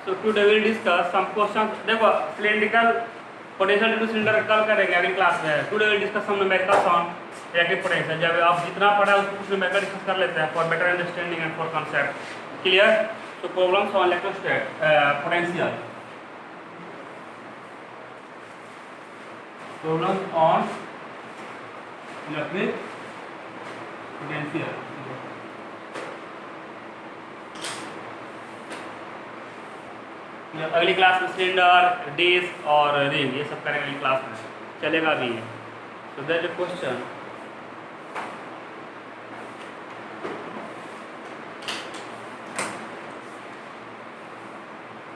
So today we will discuss some questions. देखो cylindrical potential into cylinder कल करेंगे अगली क्लास में. Today we will discuss some numericals on reactive potential. जब आप जितना पढ़ा उसको कुछ numerical discuss कर लेते हैं for better understanding and for concept. Clear? So problems on electrostatic potential. Problems on electric potential. अगली क्लास में सिलेंडर, डिस्क और रिंग ये सब करेंगे अगली क्लास में, चलेगा भी. So that is question.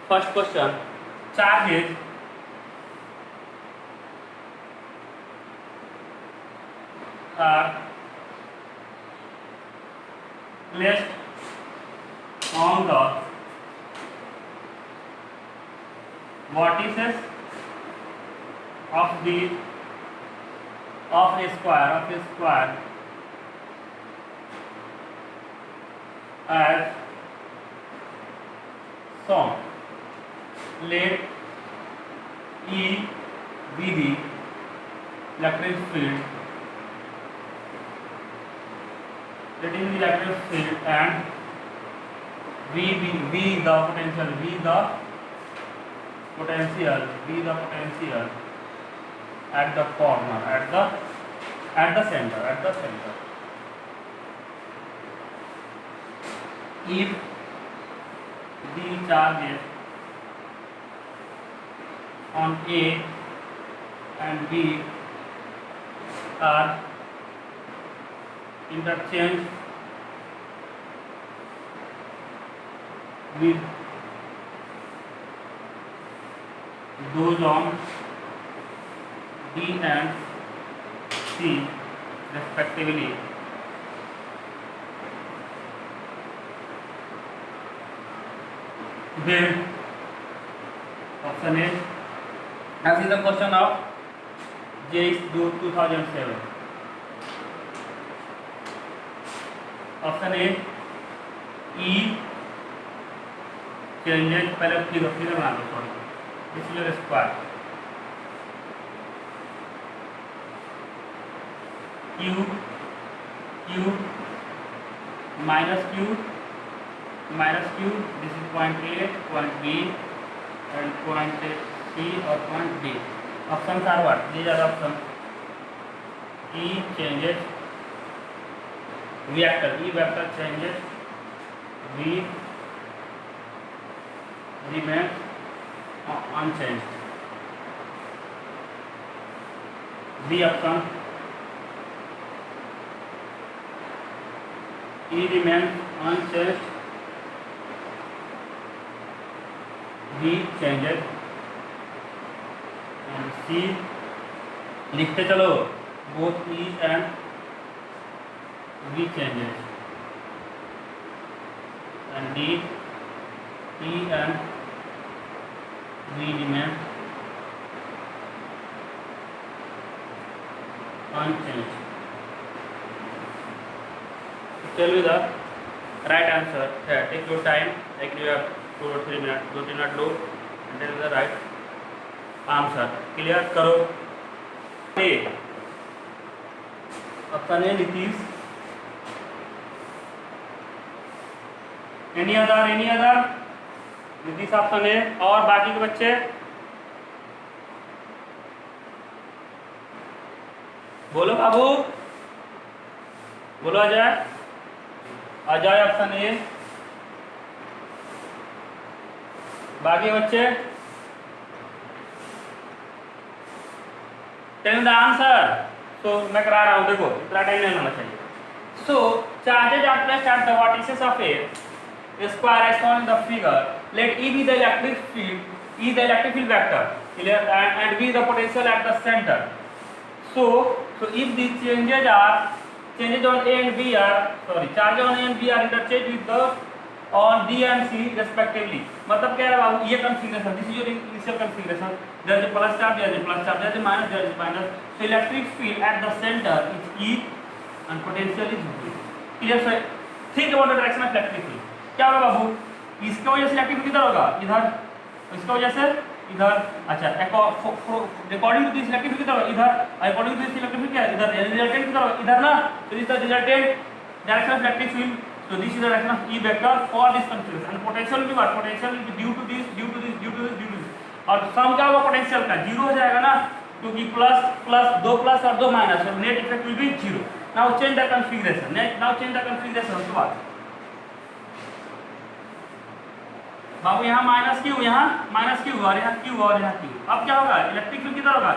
First question, charges are placed on the vertices of a square as shown. Let E be the electric field. Let E be the electric field and V the potential. Be the potential at the corner, at the center. If the charges on A and B are interchanged with those on D and C respectively, then option A. As is the question of JX 2007. Option A, E changes, पहले figure बना लो, sorry, इसलिए square Q minus Q, this is point A, point B and point C or point D. Options are what? These are options. E changes, E vector changes, V remains unchanged. B option, E remains unchanged, V changes, and C लिखते चलो, both E and V changes, and D, E and V remains unchanged. Tell me the right answer. Here, take your time, like you have 2 or 3 minutes, 2 to not low, and tell me the right answer. Clear करो. A. Option A, Nitish. Any other? Nitish option है. और बाकी के बच्चे बोलो बाबू, बोलो Ajay option है. बाकी बच्चे टेल द आंसर. सो मैं करा रहा हूं, देखो इतना टाइम नहीं होना चाहिए. So charges are placed at the vertices of a square as shown in the figure. Let E be the electric field vector, and V the potential at the center. So if the charges on A and B are interchanged with the on D and C respectively. मतलब क्या है बाबू, ये configuration, this is your initial configuration. There is a plus charge, there is a plus charge, there is a minus, there is a minus. So electric field at the center is E and potential is V. Clear? So think about the direction of electric field. क्या होगा बाबू, इसके वजह से electric field किधर होगा, इधर, इसका वजह से इधर। अच्छा, according to this electric field किधर होगा, इधर, according to this electric field क्या है, इधर, रिजल्टेंट किधर होगा, इधर ना। तो this the resultant direction of electric field. So this is the direction of E vector for this configuration, and potential will be what, potential will be due to this, due to this, due to this, due to this, और सम क्या होगा potential का, zero हो जाएगा ना, क्योंकि plus plus, दो plus और दो माइनस, और net effect will be zero. Now change the configuration, now change the configuration. उसके बाद बाबू यहाँ माइनस क्यू, यहाँ माइनस क्यू, और यहाँ क्यू, और यहाँ क्यू। अब क्या होगा, इलेक्ट्रिक फील्ड किधर होगा,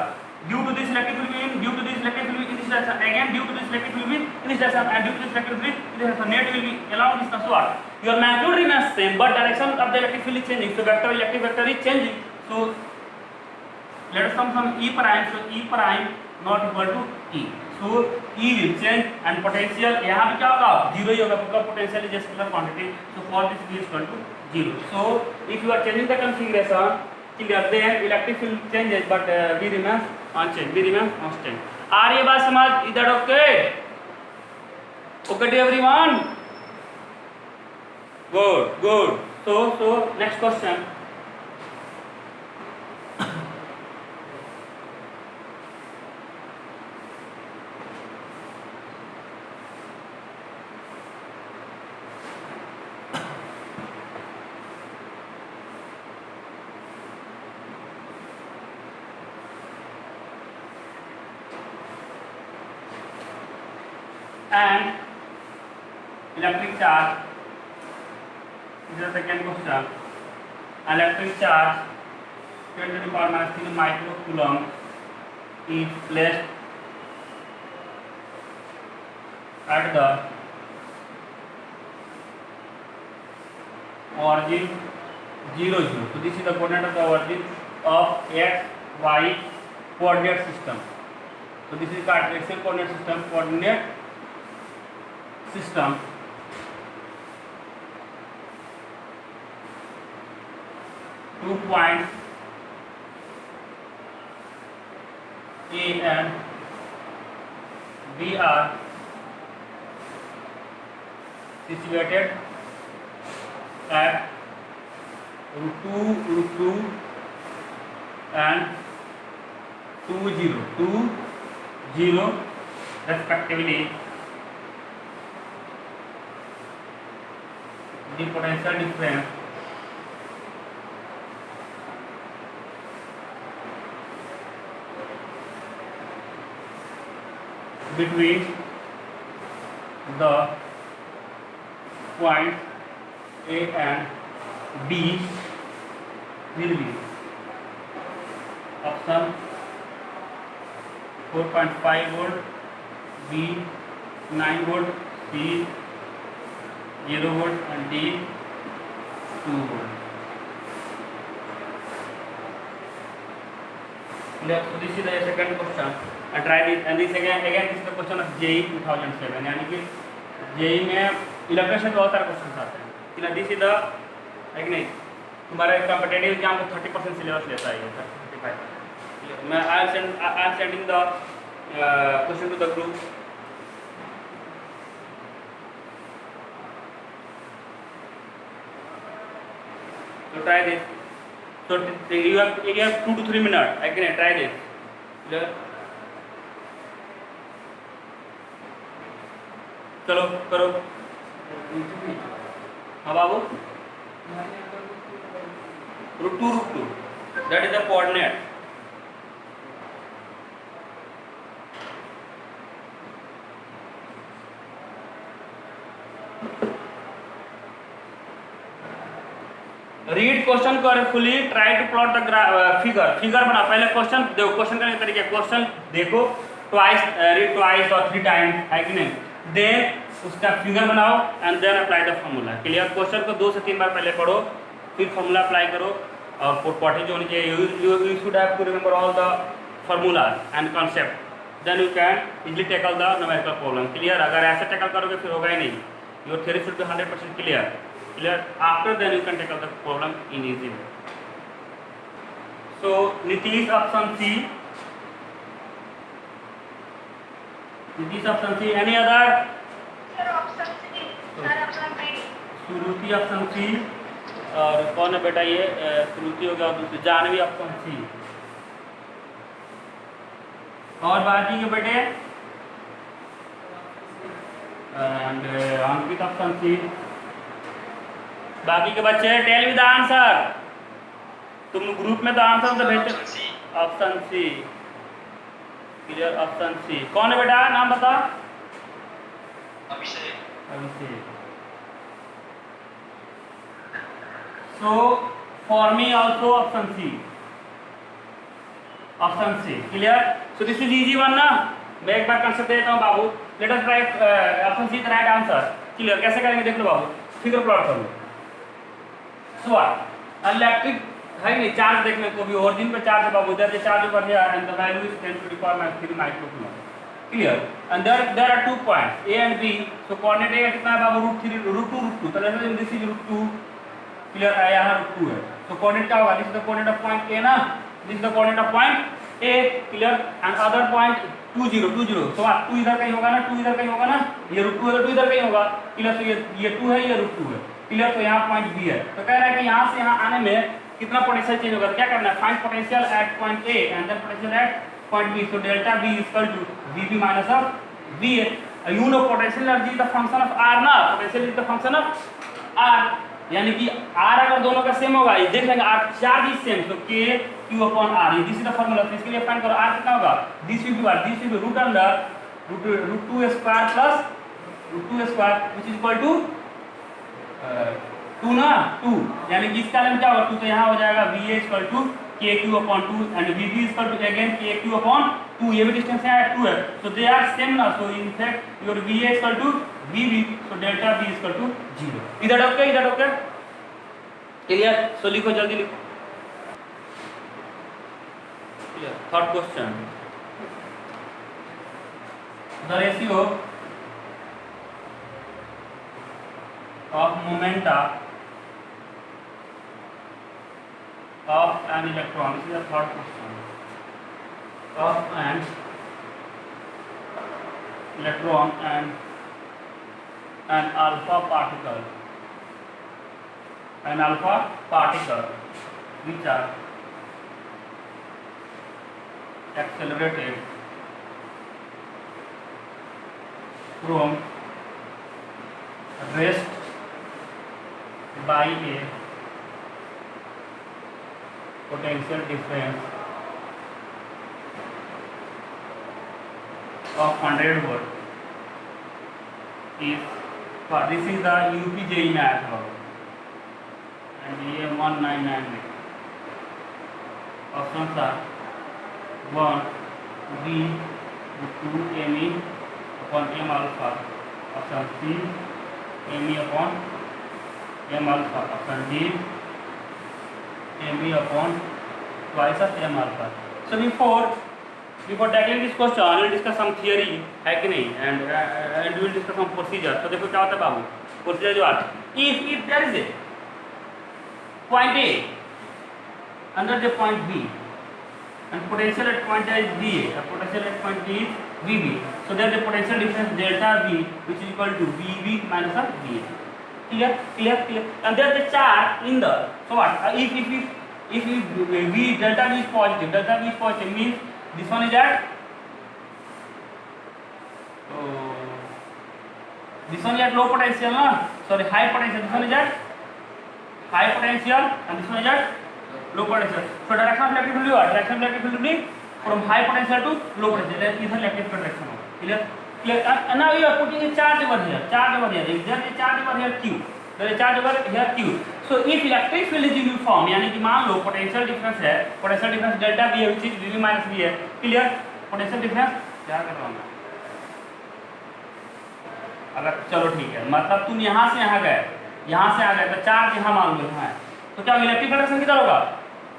due to this electric field in, due to this electric field in this direction, again due to this electric field in this direction, and due to this electric field in this direction, net will be along this distance. What, your magnitude remains same, but direction of the electric field is changing, so vector, electric vector is changing. So let us come from E prime, so E prime not equal to E, so E will change, and potential यहाँ पे क्या होगा, zero ही होगा, because potential is a scalar quantity, so for this V is equal to zero. So if you are changing the configuration, then electric field changes, but V remains unchanged, V remains constant. Are ये बात समझ, इधर okay, okay to everyone, good, good. So next question. And electric charge, this is the second question. Electric charge 10 to the power minus 3 microcoulomb is placed at the origin 0, 0. So this is the coordinate of the origin of x, y coordinate system. So this is Cartesian coordinate system, coordinate system. Two points A and B are situated at root 2 and 2, 0 respectively. The potential difference between the points A and B will be option 4.5 volt, B 9 volt, C 0 volt, and D 2 volt. So this is the second question. And try this, and this again this is the question of JEE 2007. यानी कि JEE में electrician बहुत सारे question आते हैं। This is the, है कि नहीं, तुम्हारा कॉम्पिटेटिव एग्जाम को 30% सिलेबस लेता है ये 35। मैं I am sending the question to the group. So try this. So you have 2 to 3 minutes. I can try this. चलो करो. हाँ बाबू. root 2. That is the coordinate. Read question carefully, try to plot the figure बना. पहले question देखो, question करने के तरीके, क्वेश्चन देखो ट्वाइस, रीड ट्वाइस और 3 टाइम्स, है कि नहीं. देन उसका फिगर बनाओ and then apply the formula. Clear. Question को 2 से 3 बार पहले पढ़ो, फिर फॉर्मूला अप्लाई करो, और पॉटी जो होनी चाहिए. You should have to remember all the formulas and concept, then you can easily tackle the numerical problem. Clear. अगर ऐसे टैकल करोगे फिर होगा ही नहीं. Your theory should be 100% clear. After then you can tackle the problem in easy way. So Nitish option C. Nitish option C. Any other? Sir, option C. Sir, option B. Suruti option C. और कौन है बेटा ये श्रुति हो गया और दूसरी Janvi option C. और बाकी के बेटे एंड अंकित ऑप्शन सी। बाकी के बच्चे टेल विद आंसर, तुम ग्रुप में तो आंसर तो भेजते। Option C clear, option C. कौन है बेटा नाम बता। अभिषेक। अभिषेक। So for me also option C. Option C. Clear? So this is easy one ना। मैं एक बार कंसेप्ट देता हूँ बाबू। Let us try option C the right answer. Clear? कैसे करेंगे देख लो बाबू। फिगर प्लॉट कर लो। So what? Electric है नहीं चार्ज देखने को भी ओरिजिन पे चार्ज है बाबू। इधर से चार्ज ऊपर है and the value is 10 to the power -3 microcoulomb. Clear? And there are 2 points A and B. So coordinate A कितना है बाबू √3 √2 तो let's say this is √2. Clear है, यहाँ √2 है तो कोऑर्डिनेट क्या होगा, this is the coordinate of point A ना, this is the coordinate of point A. Clear and other point 2 0 2 0। तो 2 इधर कहीं होगा ना, 2 इधर कहीं होगा ना, ये √2 है तो 2 इधर कहीं होगा। क्लियर, तो ये 2 है, ये √2 है। क्लियर, तो यहाँ पॉइंट बी है। तो कह रहा है कि यहाँ से यहाँ आने में कितना पोटेंशियल चेंज होगा। क्या करना है, find potential at point A and then potential at point B. So delta B equal to VB minus of V A. You know potential energy is the function of R ना, potential is the function of R, यानी कि are अगर दोनों का same होगा, देख लेंगे are charge is same, तो K Q upon R, this is the formula. तो इसके लिए फाइंड करो आर कितना होगा, this will be what, this will be root under √2 square plus √2 square which is equal to 2 ना 2, यानी कि इसका लेंथ क्या होगा 2, तो यहाँ हो जाएगा V A equal to K Q upon 2 and V B equal to again K Q upon 2। ये भी डिस्टेंस है 2 है, सो दे आर सेम ना, so in fact your V A equal to V B, so delta B equal to 0। इधर okay, इधर okay. Clear, सो लिखो जल्दी लिखो। Clear, third question, the ratio of momenta of an electron, this is the third question, of an electron and an alpha particle which are accelerated from rest by a potential difference of 100 volt is, this is the UPJE math and ये 199 में option are 1 B 2 Me upon M alpha, option C Me upon M alpha, option D Me upon twice of M alpha. So before tackling this question, I will discuss some theory है कि नहीं, and we will discuss some procedure. तो देखो क्या होता है बाबू, procedure जो आता है, if there is a point A under the point B and potential at point A is VA, and potential at point B is VB, so there is a potential difference delta V which is equal to VB minus of VA. Clear, clear, clear. And there is a charge in the, so what, if V delta V is positive, means this one is at this one is at low potential na, sorry high potential, this one is at high potential and this one is at low potential. So direction of electric field what, direction of electric field will be from high potential to low potential, that is the electric field direction. Clear, clear. And now you are putting a charge over here, there is a charge over here Q, there is a charge over here Q. So if electric field is uniform, यानी कि मान low potential difference है, potential difference delta V है, which is VB minus V है। Clear, potential difference क्या कर रहा हूँ मैं, अगर चलो ठीक है, मतलब तुम यहाँ से यहाँ गए, यहाँ से आ गए तो चार्ज यहाँ मान लो यहाँ है, तो क्या इलेक्ट्रिक डायरेक्शन किधर होगा,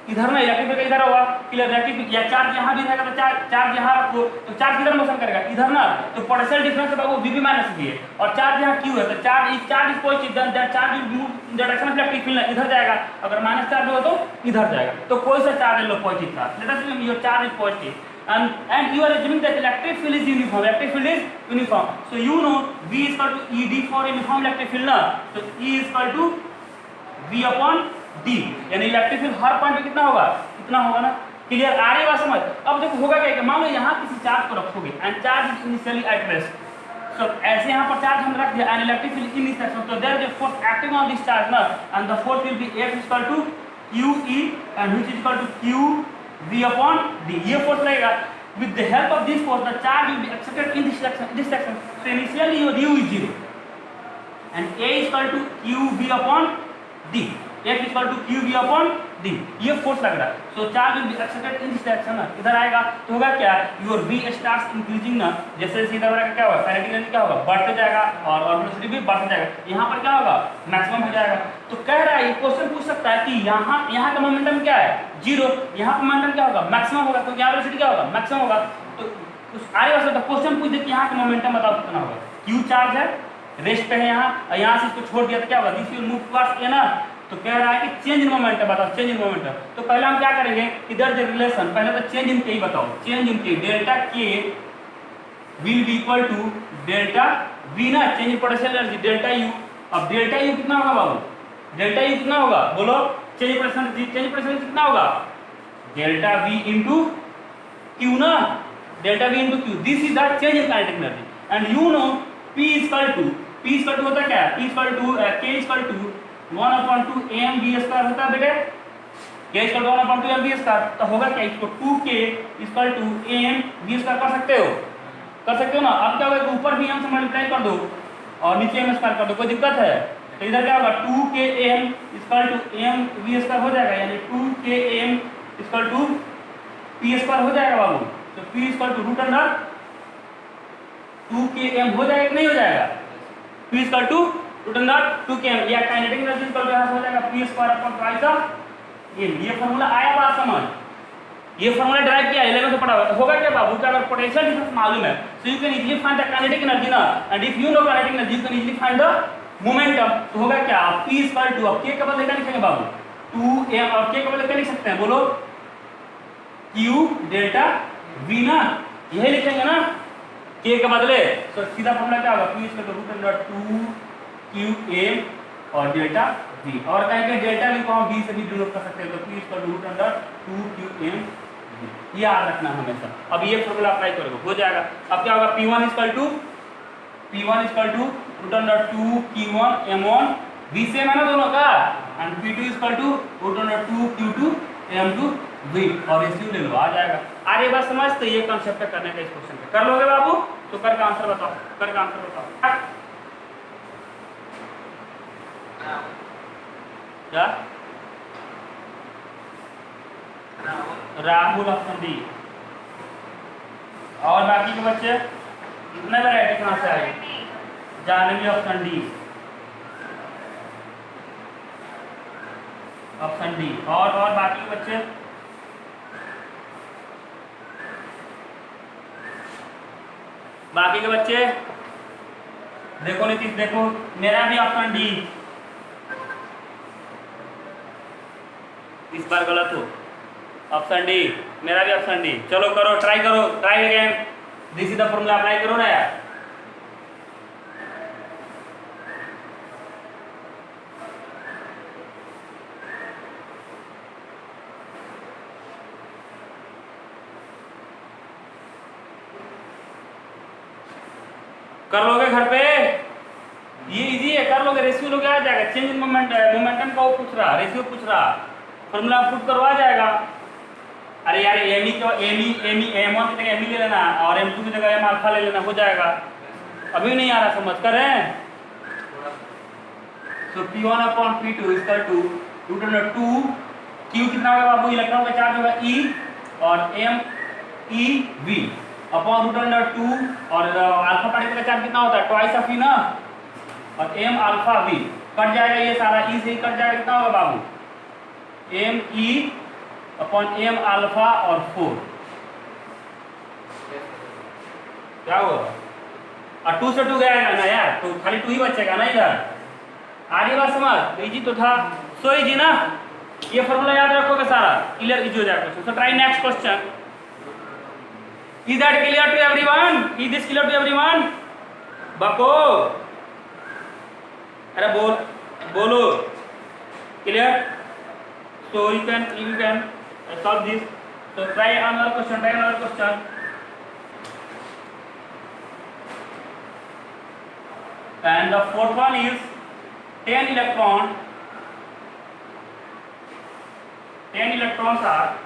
इधर में, इलेक्ट्रिक का इधर होगा। क्लियर, इलेक्ट्रिक या चार्ज यहाँ भी रहेगा तो चार्ज यहाँ रखो, तो चार्ज किधर मोशन करेगा, इधर ना, तो पोटेंशियल डिफरेंस है वो VB माइनस V है, और चार्ज यहाँ Q है, तो charge is positive, then that charge will move in the direction of electric field, इधर जाएगा, अगर माइनस चार्ज होगा तो इधर जाएगा। तो कोई सा charge low positive charge, let us assume your charge is positive and you are assuming that electric field is uniform, so you know V is equal to ED for uniform electric field na, so E is equal to V upon D, यानी electric field हर point पे कितना होगा, कितना होगा ना, clear आ रही बात समझ। अब देखो होगा क्या, मान लो यहाँ किसी चार्ज को रखोगे and charge is initially at rest, so ऐसे यहाँ पर चार्ज हम रख दिया and electric field in this direction, so there is a force acting on this charge ना, and the force will be F is equal to QE and which is equal to QV upon D, ये force लगेगा। with the help of this force the charge will be accepted in this direction, so initially your U is 0 and A is equal to QV upon D, F is equal to QV upon D, ये force लग रहा है, so charge will be accepted in this direction ना, इधर आएगा तो होगा क्या, your V starts increasing ना, जैसे जैसे इधर बढ़ेगा क्या होगा, काइनेटिक एनर्जी क्या होगा, बढ़ते जाएगा और वेलोसिटी भी बढ़ते जाएगा, यहाँ पर क्या होगा, मैक्सिमम हो जाएगा। तो कह रहा है ये क्वेश्चन पूछ सकता है कि यहाँ का मोमेंटम क्या है, 0, यहाँ का मोमेंटम क्या होगा, मैक्सिमम होगा, तो यहाँ वेलोसिटी क्या होगा, मैक्सिमम होगा। तो आगे बढ़ सकता क्वेश्चन पूछ दे कि यहाँ का मोमेंटम बताओ कितना होगा, Q चार्ज है, रेस्ट पे है यहाँ, और यहाँ से इसको छोड़ दिया तो क्या होगा, this will move towards A ना, तो कह रहा है कि चेंज इन मोमेंटम बताओ, चेंज इन मोमेंटम। तो पहले हम क्या करेंगे, इधर जो रिलेशन, पहले तो चेंज इन के ही बताओ, change in K, delta K will be equal to delta V ना, change in potential energy delta U. अब डेल्टा यू कितना होगा बाबू, डेल्टा यू कितना होगा बोलो, चेंज इन पोटेंशियल एनर्जी कितना होगा, डेल्टा वी इंटू क्यू ना, delta V into Q, this is the change in kinetic energy and you know P equal to होता है क्या, P equal to K equal to 1/2 mv² होता है बेटे, K equal to 1/2 mv², तो होगा क्या, इसको 2K इक्वल टू mv² कर सकते हो ना। अब क्या होगा, ऊपर भी m से मल्टीप्लाई कर दो और नीचे m² कर दो, कोई दिक्कत है, तो इधर क्या होगा 2Km इक्वल टू mv² हो जाएगा, यानी 2Km इक्वल टू p² हो जाएगा बाबू। तो p equal to root under 2Km हो जाएगा कि नहीं हो जाएगा, p equal to root under 2Km, या काइनेटिक एनर्जी इक्वल टू हो जाएगा p² upon twice of m। ये फार्मूला आया बात समझ, ये फार्मूला ड्राइव किया 11 से पढ़ा हुआ, होगा क्या बाबू, क्या अगर पोटेंशियल डिफरेंस मालूम है so you can easily find the kinetic energy ना, and if you know kinetic energy you can easily find the momentum. तो होगा क्या, p इक्वल टू, अब k का बदले क्या लिखेंगे बाबू, 2m, और k का बदले क्या लिख सकते हैं बोलो, q डेल्टा v ना, यही लिखेंगे ना k के बदले। तो सीधा फॉर्मूला क्या होगा, p equal to root under 2qm और डेल्टा v, और कहेंगे डेल्टा v को हम v से भी डिनोट कर सकते हैं, तो p equal to root under 2qm, ये याद रखना हमेशा। अब ये फॉर्मूला अप्लाई करोगे हो जाएगा। अब क्या होगा, p1 equal to root under 2q1 m1 v same है ना दोनों का, एंड p2 equal to root under 2q2 m2 v, और रेशियो ले लो आ जाएगा। आ रही बात समझ, तो ये कांसेप्ट करने का इस क्वेश्चन पे कर लोगे बाबू, तो कर का आंसर बताओ, कर का आंसर बताओ क्या, राहुल ऑप्शन डी। और बाकी के बच्चे इतने वैरायटी कहाँ से आए, Janvi option D, option D. और बाकी के बच्चे देखो नीतीश, देखो मेरा भी ऑप्शन डी, इस बार गलत हो, ऑप्शन डी, मेरा भी ऑप्शन डी। चलो करो, try again, this is the formula, apply करो ना यार। कर लोगे घर पे, ये इजी है, कर लोगे, रेशियो लोगे आ जाएगा, चेंज इन मोमेंटम का वो पूछ रहा, रेशियो पूछ रहा, फॉर्मूला पुट करवा जाएगा। अरे यार एमी m1 की जगह एमी ले लेना और m2 की जगह m अल्फा ले लेना, हो जाएगा। अभी नहीं आ रहा समझ कर रहे हैं, तो p1 upon p2 equal to root under 2 q कितना होगा बाबू, इलेक्ट्रॉन का चार्ज होगा e और m e v upon root under 2, और अल्फा पार्टिकल का चार्ज कितना होता है, ट्वाइस ऑफ e ना, और m अल्फा v कट जाएगा, ये सारा e से ही कट जाएगा, कितना होगा बाबू, m e upon m alpha और 4, क्या होगा, और 2 से 2 गया ना यार, तो खाली 2 ही बचेगा ना इधर। आगे बात समझ, इजी तो था, सो इजी ना, ये फॉर्मूला याद रखोगे सारा, क्लियर इजी हो जाएगा। So try next question. Is that clear to everyone? Is this clear to everyone? बको, अरे बोलो, Clear? So you can solve this. So try another question. And the fourth one is 10 electrons are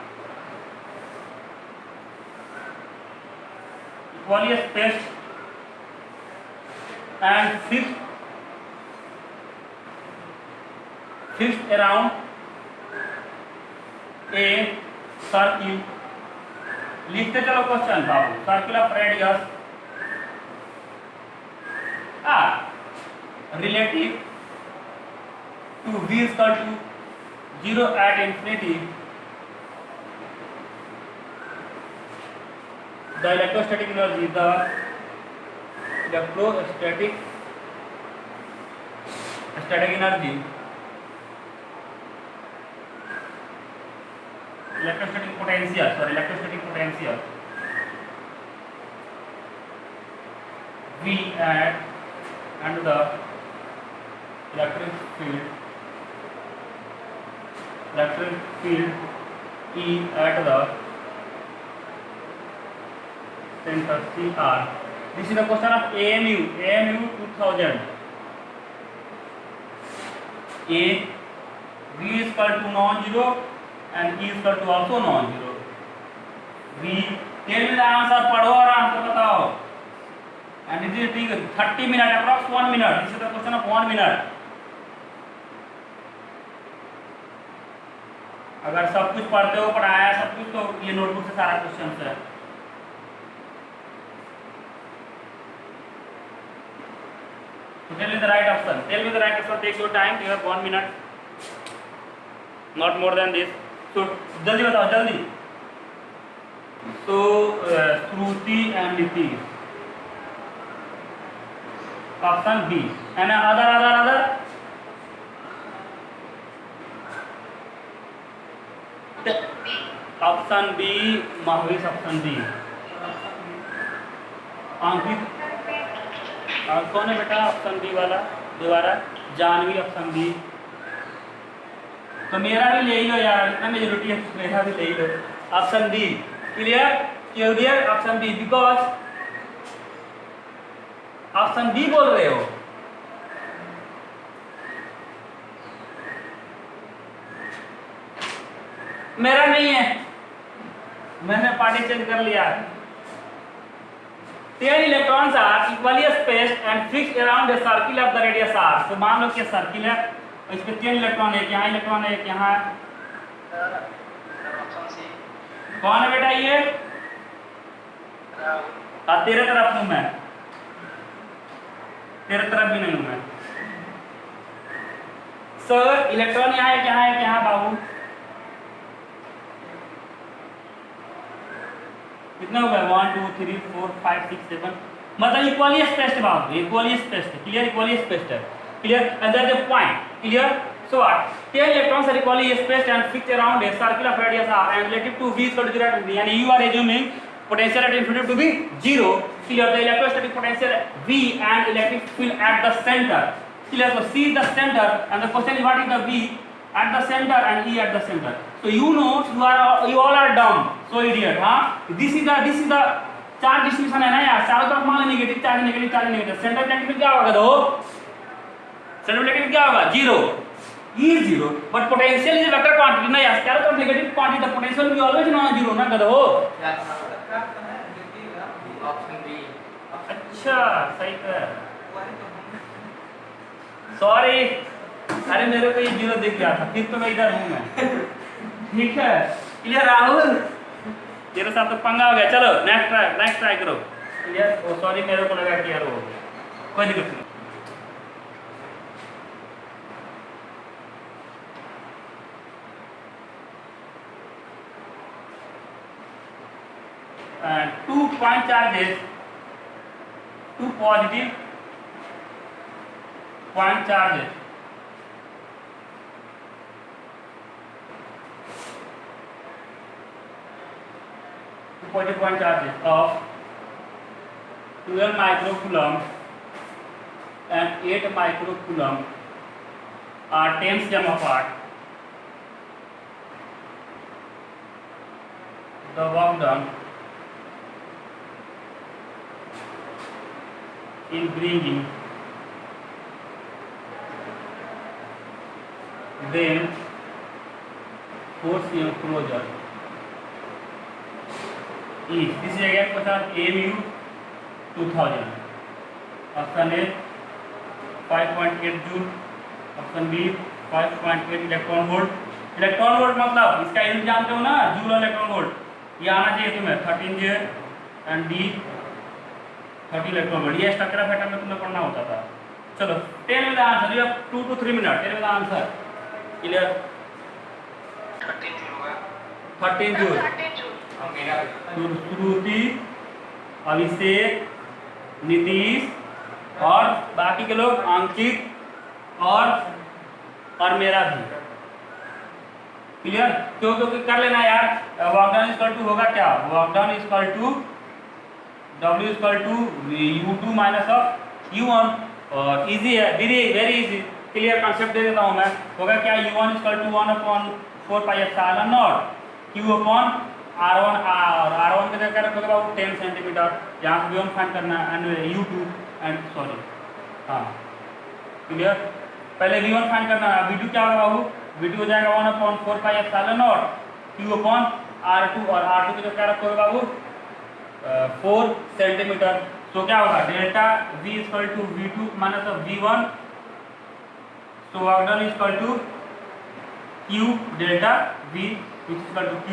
equally spaced and fixed around a circle. लिखते चलो question Babu. Circle of radius are relative to v is equal to 0 at infinity. The electrostatic energy electrostatic potential V and the electric field E at the center CR. This is the question of AMU 2000. A V is equal to non-zero and E is equal to also non-zero. V, tell me the answer, पढ़ो और answer बताओ. And it is 30 minutes, approx 1 minute. This is the question of 1 minute. अगर सब कुछ पढ़ते हो, पढ़ाया सब कुछ, तो ये नोटबुक से सारा क्वेश्चन है. So tell me the right option. Takes your time. You have 1 minute. Not more than this. So जल्दी बताओ, जल्दी. So Shruti and Nitish. Option B. And other. Option B. Mahvish option B. अंकित कौन है बेटा option B वाला? दोबारा Janvi option B. तो मेरा भी ले लो यार, इतना मेजोरिटी है, मेरा भी ले लो. Option B. Clear option B, because option B बोल रहे हो. मेरा नहीं है, मैंने पार्टी चेंज कर लिया. 10 electrons are equally spaced and fixed around a circle of the radius r. तो मान लो कि सर्किल है, इसमें 3 इलेक्ट्रॉन है, यहाँ इलेक्ट्रॉन है, यहाँ. कौन है बेटा ये? तेरे तरफ हूँ मैं, तेरे तरफ भी नहीं हूँ मैं. सर इलेक्ट्रॉन यहाँ है, यहाँ बाबू. कितना हो गया? 1 2 3 4 5 6 7. मतलब इक्वली स्पेस्ड बाबू, equally spaced. Clear? Equally spaced है. Clear? And that's the point. Clear? So what? 10 electrons are equally spaced and fixed around a circle of radius r and relative to v is equal to 0 at V. And you are assuming potential at infinity to be 0. Clear? The electrostatic potential V and electric field at the center. Clear? So C is the center, and the question is what is the V at the center and E at the center. So you know, you all are dumb. So idiot, huh? This is the charge distribution है ना यार. चारों तरफ मान negative charge. Centre electric क्या होगा? दो centre electric क्या होगा? 0. E is 0, but potential is a vector quantity ना यार. चारों तरफ negative quantity, the potential will be always non-zero ना गधो. Option B. अच्छा सही है. सॉरी, अरे मेरे को ये 0 दिख गया था, फिर तो मैं इधर हूँ मैं. ठीक है. क्लियर राहुल? तेरे साथ तो पंगा हो गया. चलो नेक्स्ट ट्राई करो. क्लियर? ओ सॉरी, मेरे को लगा क्लियर हो गया. कोई दिक्कत नहीं. And 2 point charges, 2 positive point charges of 12 microcoulomb and 8 microcoulomb are 10 cm apart. the work done in bringing them 4 cm closer is, this is again question, AMU 2000, option A 5.8 joule, option B 5.8 electron volt. Electron volt मतलब इसका unit जानते हो ना, joule और electron volt. ये आना चाहिए तुम्हें 13 J and D 30 electron volt. ये स्ट्रक्चर ऑफ एटम में तुमने पढ़ना होता था। चलो tell me the answer, you have 2 to 3 minute, tell me the answer. Clear? 13 joule होगा। 13 जूल। श्रुति, अभिषेक, नीतीश और बाकी के लोग, अंकित और मेरा भी। क्लियर? क्यों? क्योंकि कर लेना यार, वर्क डन इक्वल टू होगा क्या, work done equal to W equal to U2 minus of U1, और इजी है, वेरी इजी। क्लियर कॉन्सेप्ट दे देता हूँ मैं, होगा क्या, U1 equal to 1/4 pi epsilon naught Q upon R1, और R1 के जगह रखोगे बाबू 10 सेंटीमीटर, यहाँ से V1 फाइंड करना है, एंड U2 एंड सॉरी, हाँ क्लियर। पहले V1 फाइंड करना है, V2 क्या होगा बाबू, V2 हो जाएगा 1/4 pi epsilon naught Q upon R2, और R2 की जगह रखोगे बाबू 4 सेंटीमीटर। तो क्या होगा, delta V equal to V2 minus of V1, so work done is equal to Q delta V which is equal to Q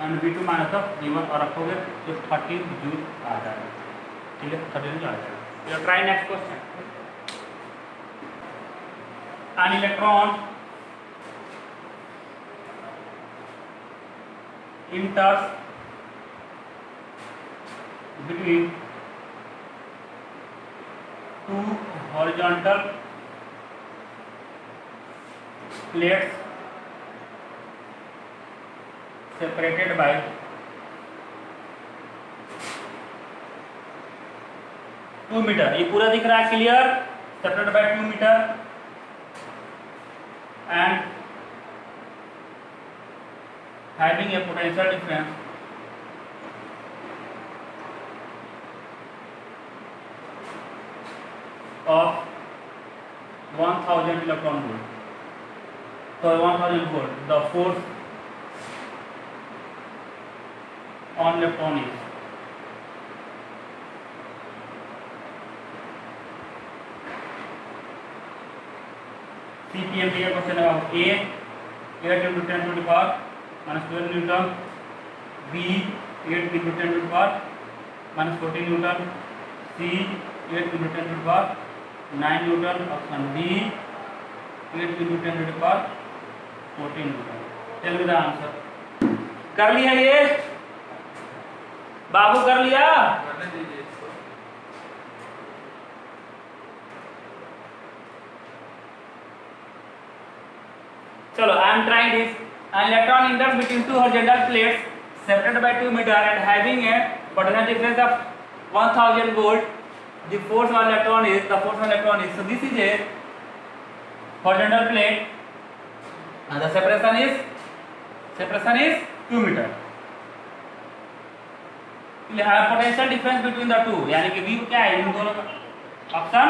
and V2 minus of V1, और रखोगे तो 13 जूल आ जाएगा। ठीक है, 13 जूल आ जाएगा। You try next question. An electron enters between two horizontal plates separated by 2 metre. ये पूरा दिख रहा है, clear, separated by 2 metre and having a potential difference of 1000 electron volt. So 1000 volt, the force on electron is CPM का question है। A 8 into 10 to the power minus 12 Newton, B 8 into 10 to the power minus 14 Newton, C 8 into 10 to the power 9 Newton, option D 8 into 10 to the power 14 Newton। Tell me the answer। कर लिया ये बाबू, कर लिया? चलो, I am trying this। An electron enters between two horizontal plates separated by 2 meter and having a potential difference of 1000 volt. The force on electron is, so this is a horizontal plate and the separation is 2 meter. Potential difference between the two, यानी कि V क्या है इन दोनों का, option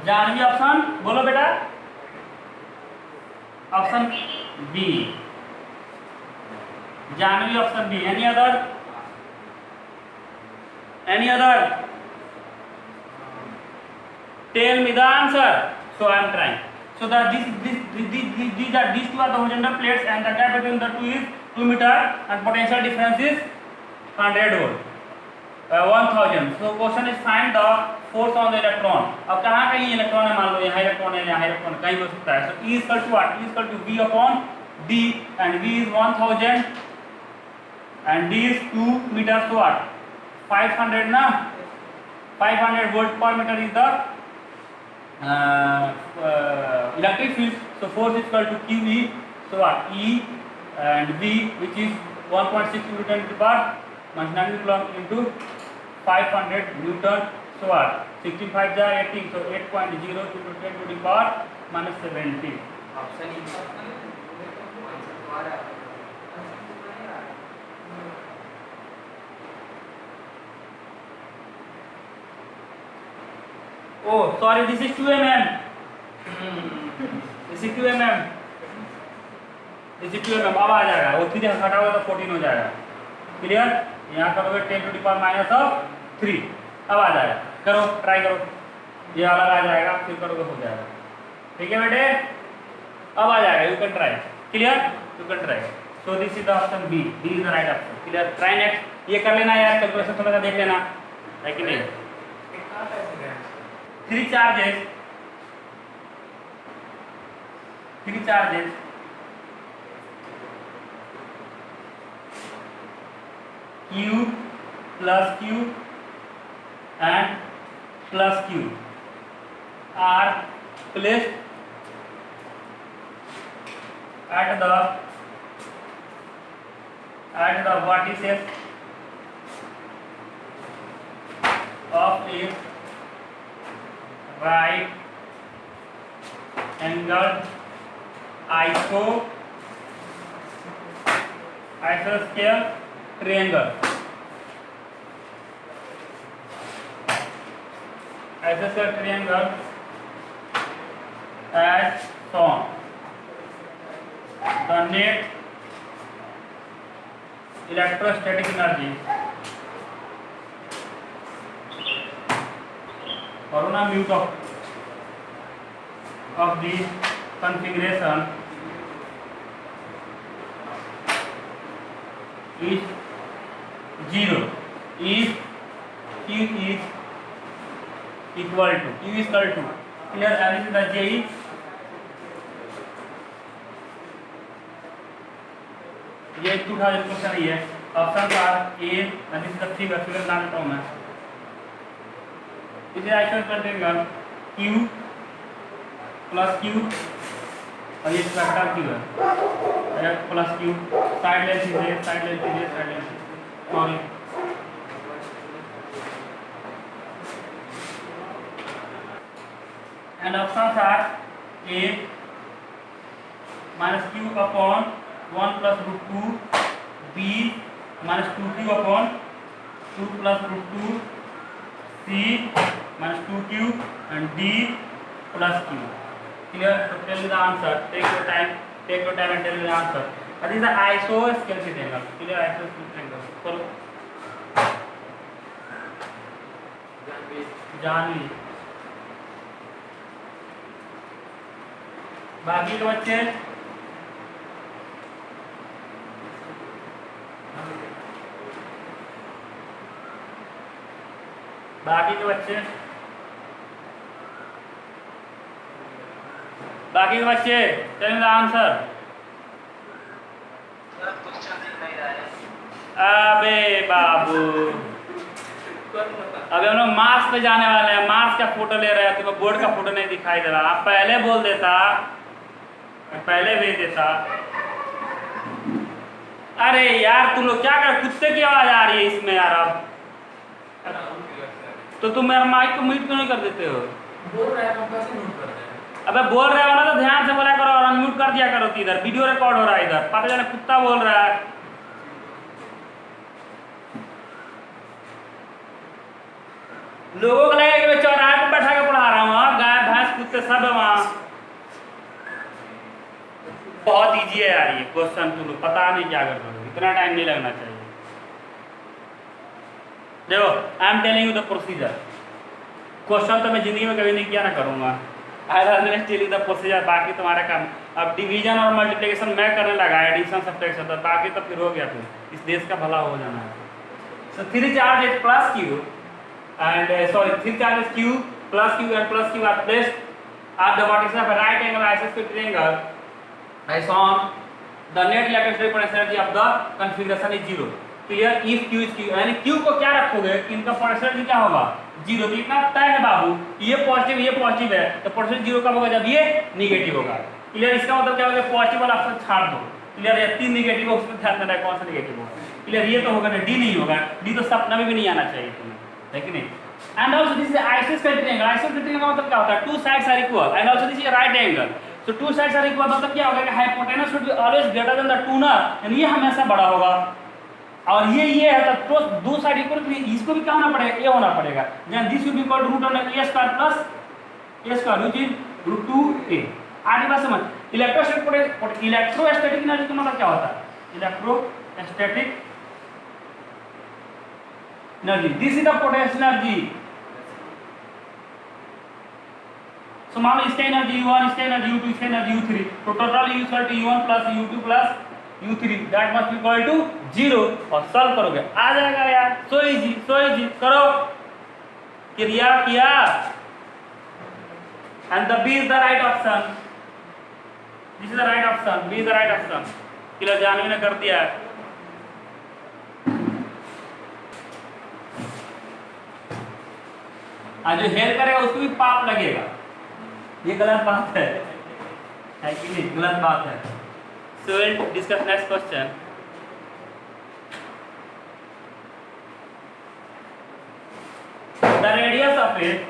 Janvi, option बोलो बेटा, option B Janvi, option B. Any other tell me the answer। so I am trying। so that these two are the horizontal plates and the gap between the two is 2 meter and potential difference is 100 volt, 1000। so question is find the force on the electron। अब कहाँ कहीं electron है, मान लो यहाँ electron है, यहाँ electron कहीं हो सकता है। so E is equal to what, E is equal to V upon D and V is 1000 and D is 2 meters, so what 500 ना, 500 volt per meter is the electric field। so force is equal to QE, so what E and V which is 1.6 Newton to the power minus 9 Coulomb into 500 Newton, so what 65 जा 80, so 8.0 into 10 to the power minus 17। Option Oh, sorry, this is 2 mm. This is 2 mm. This is 2 mm. अब आ जाएगा, वो 3 हटाओगे तो 14 हो जाएगा। Clear? यहाँ करोगे 10 to the power minus of 3। अब आ जाएगा, करो, ट्राई करो, ये अलग आ जाएगा, फिर करोगे हो जाएगा। ठीक है बेटे? अब आ जाएगा, you can try। Clear? You can try। So this is the option B. B is the right option। Clear? Try next। ये कर लेना यार, कैलकुलेशन थोड़ा सा देख लेना, है कि नहीं? 3 charges Q plus Q and plus Q are placed at the vertices of a right angled isosceles triangle as shown. The net electrostatic energy corona mute of the configuration is 0 if Q is equal to clear, and this is the J is ये 2000 question ही है। Option are A, and this is the figure बना देता हूं मैं। इसे isosceles triangle Q plus Q और ये कैपिटल Q है, F plus Q, side length sorry, and options are A minus Q upon 1 plus root 2, B minus 2Q upon 2 plus root 2, C minus 2Q, and D plus Q. Clear? So tell me the answer. Take your time and tell me the answer. That is the isosceles triangle. Clear? Isosceles triangle. Follow. Janvi बाकी के बच्चे बाकी के बच्चे tell me the answer. अबे बाबू, अभी हम लोग मार्स पे जाने वाले हैं, मार्स का फोटो ले रहे हैं, तुम्हें बोर्ड का फोटो नहीं दिखाई दे रहा। आप पहले बोल देता, पहले भेज देता। अरे यार तुम लोग क्या कर, कुत्ते की आवाज आ रही है इसमें यार। अब तो तुम मेरा माइक को म्यूट क्यों नहीं कर देते हो? बोल रहे हैं, हम कैसे म्यूट करते हैं? अबे बोल रहे हो ना तो ध्यान से बोला करो और अनम्यूट कर दिया करो। इधर वीडियो रिकॉर्ड हो रहा है, इधर पता चले कुत्ता बोल रहा है। लोगों को लगेगा कि मैं चौराहे पर बैठा के पढ़ा रहा हूँ, गाय भैंस कुत्ते सब है वहाँ। बहुत इजी है यार ये क्वेश्चन, तुम लोग पता नहीं क्या कर रहे हो, इतना टाइम नहीं लगना चाहिए। देखो I am telling you the procedure. Question तो मैं जिंदगी में कभी नहीं किया ना करूँगा। I will tell you the procedure, बाकी तुम्हारा काम। अब डिवीजन और मल्टीप्लिकेशन मैं करने लगा, एडिशन सब्ट्रैक्शन, तो बाकी तो फिर हो गया, फिर इस देश का भला हो जाना है। सो 3 charges plus Q and 3 charges Q plus Q and plus Q are placed at the vertices of a right angle isosceles triangle as shown. The net electrostatic potential energy of the configuration is 0. Clear? If Q is Q, यानी Q को क्या रखोगे, इनका potential energy क्या होगा? 0। तो इतना तय है बाबू, ये पॉजिटिव है, तो पोटेंशियल 0 कब होगा? जब ये निगेटिव होगा। क्लियर? इसका मतलब क्या होगा? पॉजिटिव वाला ऑप्शन छाड़ दो। क्लियर? ये 3 निगेटिव है, उसमें ध्यान देना है कौन सा निगेटिव होगा। क्लियर? ये तो होगा ना, डी नहीं होगा, डी तो सपना में भी नहीं आना चाहिए तुम्हें, है कि नहीं? And also this is isosceles triangle. Isosceles triangle का मतलब क्या होता है? 2 sides are equal, and also this is a right angle। So two sides are equal मतलब क्या होगा कि hypotenuse should be always greater than the two ना, यानी ये हमेशा बड़ा होगा और ये है तो दो साइड इक्वल, तो इसको भी क्या होना पड़ेगा, ए होना पड़ेगा। Then this will be equal to root of a square plus a square which is root 2a। आगे बात समझ। इलेक्ट्रोस्टैटिक एनर्जी का मतलब क्या होता है, electrostatic energy, this is the potential energy. So मान लो इसका एनर्जी U1, इसका एनर्जी U2, इसका एनर्जी U3, तो total U equal to U1 plus U2 plus U3 that must equal to 0 और सॉल्व करोगे आ जाएगा यार। सो इजी करो, क्रिया किया and the B is the right option, this is the right option, B is the right option. Clear, Janvi ने कर दिया है। जो हेल्प करेगा उसको भी पाप लगेगा, ये गलत बात है कि नहीं, गलत बात है। So will discuss next question. The radius of it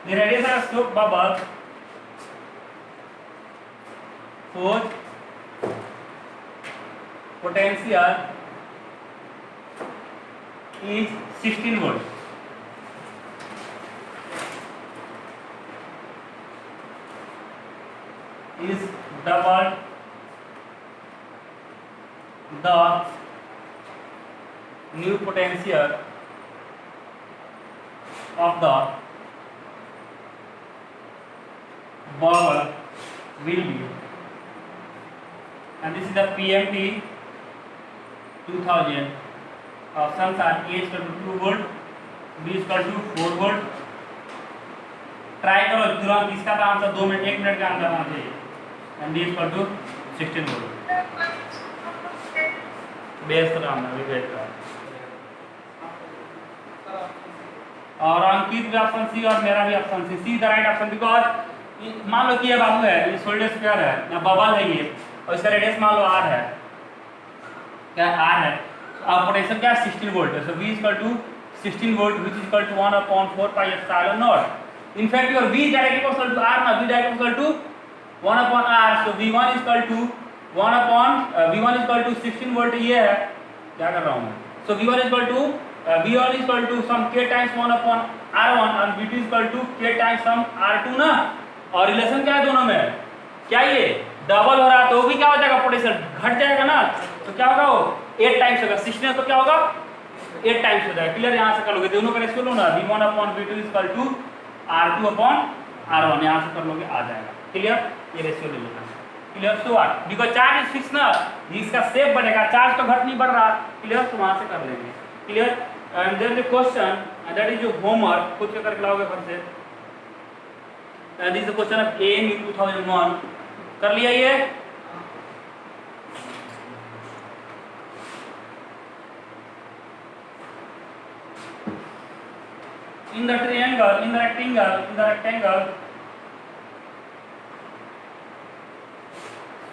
the radius of slope bubble force potential is 16 volt. Is double the new potential of the bubble will be, and this is the PMT 2000. Options are A is equal to 2 volt, B is equal to 4 volt. Try करो तुरंत, इसका तो answer 2 minute 1 minute का answer आना चाहिए। And D is equal to 16 volt। Best काम है, best काम। और अंकित भी ऑप्शन सी और मेरा भी option see the right option, because मान लो कि ये बाबू है, ये सोल्डर स्क्वायर है या बबल है ये, और इसका रेडियस मान लो r है, क्या r है, अब पोटेंशियल क्या है 16 वोल्ट है। So v equal to 16 volt which is equal to 1/4 pi epsilon naught. In fact your v directly equal to r ना, v directly equal to 1/r। So v1 equal to 1/v1 equal to 16 volt, ये है क्या कर रहा हूं मैं। So v1 equal to some k times 1/r1 और v2 equal to k times some r2 ना। और रिलेशन क्या है दोनों में, क्या ये डबल हो रहा है तो वो भी क्या हो जाएगा, पोटेंशियल घट जाएगा ना, तो क्या होगा वो 8 टाइम्स होगा। 16 तो क्या होगा 8 टाइम्स हो जाएगा। क्लियर, यहाँ से कर लोगे दोनों का रेशियो लो ना, v1/v2 इक्वल टू r2/r1, यहाँ से कर लोगे आ जाएगा। क्लियर, ये रेशियो ले लेना। Clear, so what, because charge is fix ना, इसका शेप बढ़ेगा, चार्ज तो घट नहीं बढ़ रहा। क्लियर, तो वहाँ से कर लेंगे। Clear, and there is a question that is your homework, खुद से करके लाओगे घर से। And this is the question of AMU 2001। कर लिया ये, in the triangle, in the rectangle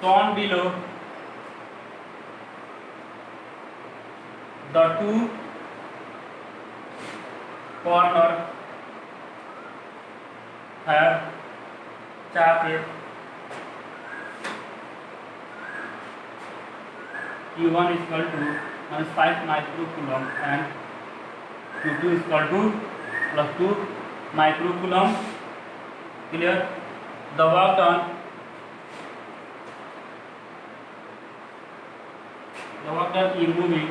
shown below, the two corner have charges Q1 is equal to -5 microcoulomb and Q2 is equal to +2 microcoulomb. Clear? The work done in moving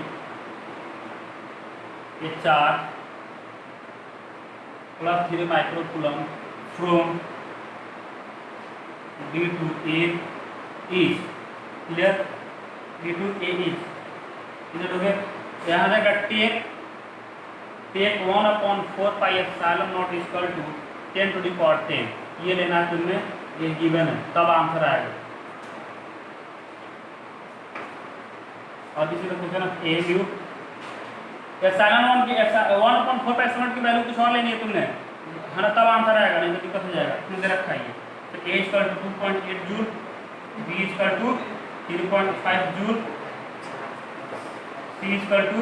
a charge +3 microcoulomb from D to A is, clear, D to A is, इधर हो गया, यहाँ जाएगा take 1/4 pi epsilon naught equal to 10 to the power 10, ये लेना है तुमने, ये गिवन है, तब आंसर आएगा। और इसी का क्वेश्चन ऑफ AMU, एप्सिलॉन 1 की 1/4 पाई एप्सिलॉन की वैल्यू कुछ और लेनी है तुमने, है ना, तब आंसर आएगा, नहीं तो दिक्कत हो जाएगा। इसमें रखा है ये, तो A equal to 2.8 joule, B equal to 3.5 joule, C equal to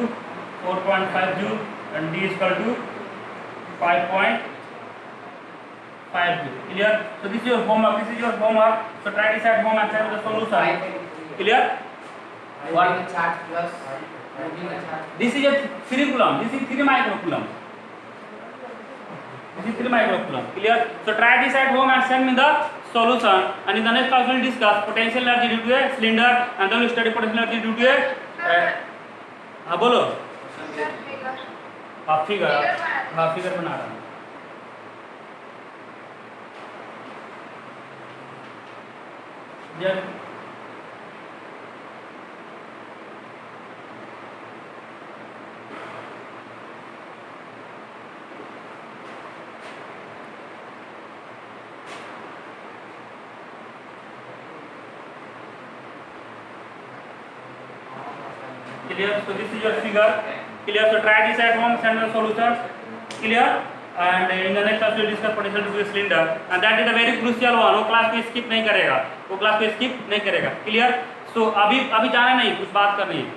4.5 joule, and d is equal to 5.50. Clear? So this is your homework. This is your homework. So try this at home and send the solution. Clear? What the charge plus moving the charge. This is a 3 coulomb. This is 3 microcoulomb. This is 3 microcoulomb. Clear? So try this at home and send me the solution. And in the next class we will discuss potential energy due to a cylinder, and then we will study potential energy due to a हाँ बोलो हाँ figure बना रहा हूँ जब clear? So this is your figure. Clear? So try this at home, send the solution. Clear? And in the next class we will discuss potential to a cylinder, and that is a very crucial one. वो class को skip नहीं करेगा, वो class को skip नहीं करेगा. Clear? So अभी जाना नहीं, कुछ बात करनी है.